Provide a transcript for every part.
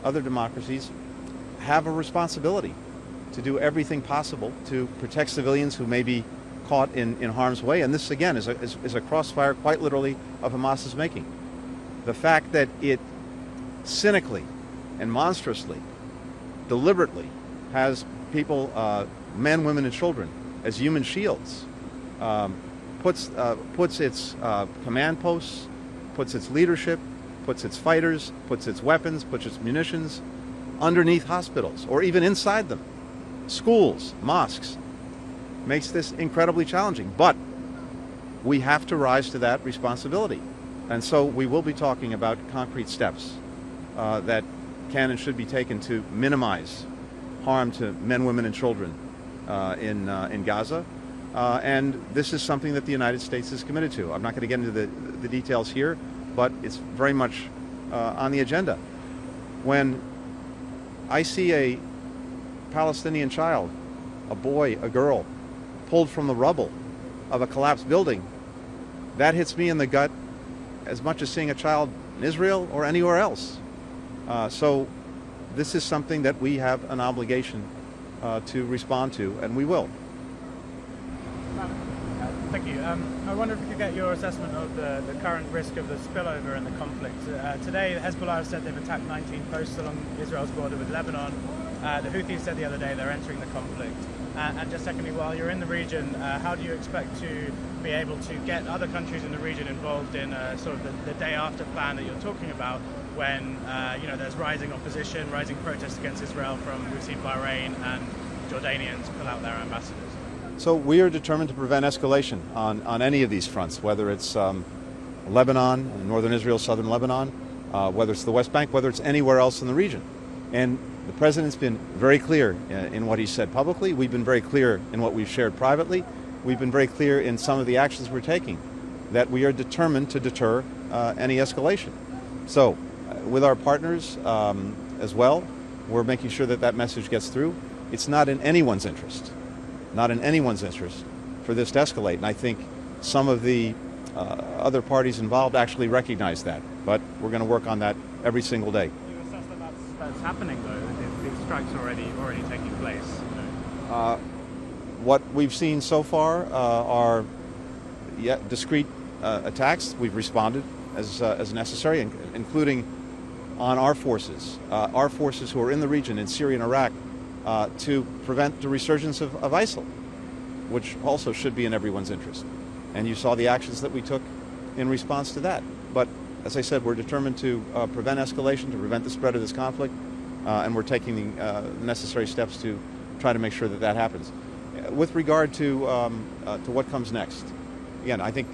other democracies have a responsibility to do everything possible to protect civilians who may be caught in harm's way. And this, again, is a crossfire, quite literally, of Hamas's making. The fact that it cynically and monstrously, deliberately, has people, men, women, and children, as human shields, puts its command posts, puts its leadership, puts its fighters, puts its weapons, puts its munitions underneath hospitals or even inside them, schools, mosques, makes this incredibly challenging. But we have to rise to that responsibility. And so we will be talking about concrete steps that can and should be taken to minimize harm to men, women, and children in Gaza. And this is something that the United States is committed to. I'm not going to get into the details here, but it's very much on the agenda. When I see a Palestinian child, a boy, a girl, pulled from the rubble of a collapsed building, that hits me in the gut as much as seeing a child in Israel or anywhere else. So this is something that we have an obligation to respond to, and we will. Thank you. I wonder if we could get your assessment of the current risk of the spillover in the conflict. Today, Hezbollah have said they've attacked 19 posts along Israel's border with Lebanon. The Houthis said the other day they're entering the conflict. And just secondly, while you're in the region, how do you expect to be able to get other countries in the region involved in sort of the day after plan that you're talking about, when there's rising opposition, rising protests against Israel from, we've seen Bahrain and Jordanians pull out their ambassadors? So we are determined to prevent escalation on any of these fronts, whether it's Lebanon, northern Israel, southern Lebanon, whether it's the West Bank, whether it's anywhere else in the region. And the President's been very clear in what he said publicly. We've been very clear in what we've shared privately. We've been very clear in some of the actions we're taking, that we are determined to deter any escalation. So with our partners as well, we're making sure that that message gets through. It's not in anyone's interest for this to escalate. And I think some of the other parties involved actually recognize that. But we're going to work on that every single day. You assess that that's happening, though? The strikes already taking place? What we've seen so far are discrete attacks. We've responded as necessary, including on our forces who are in the region, in Syria and Iraq, to prevent the resurgence of ISIL, which also should be in everyone's interest. And you saw the actions that we took in response to that. But as I said, we're determined to prevent escalation, to prevent the spread of this conflict, and we're taking the necessary steps to try to make sure that that happens. With regard to what comes next, again, I think,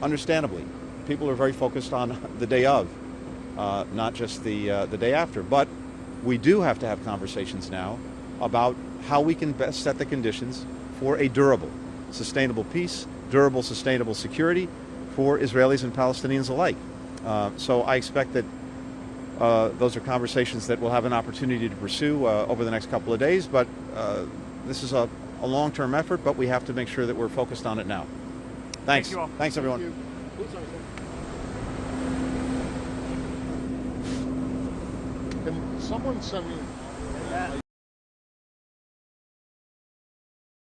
understandably, people are very focused on the day of, not just the day after. But we do have to have conversations now about how we can best set the conditions for a durable, sustainable peace, durable, sustainable security for Israelis and Palestinians alike. So I expect that those are conversations that we'll have an opportunity to pursue over the next couple of days. But this is a long-term effort, but we have to make sure that we're focused on it now. Thanks. Thank you all. Thanks, everyone. Can someone send me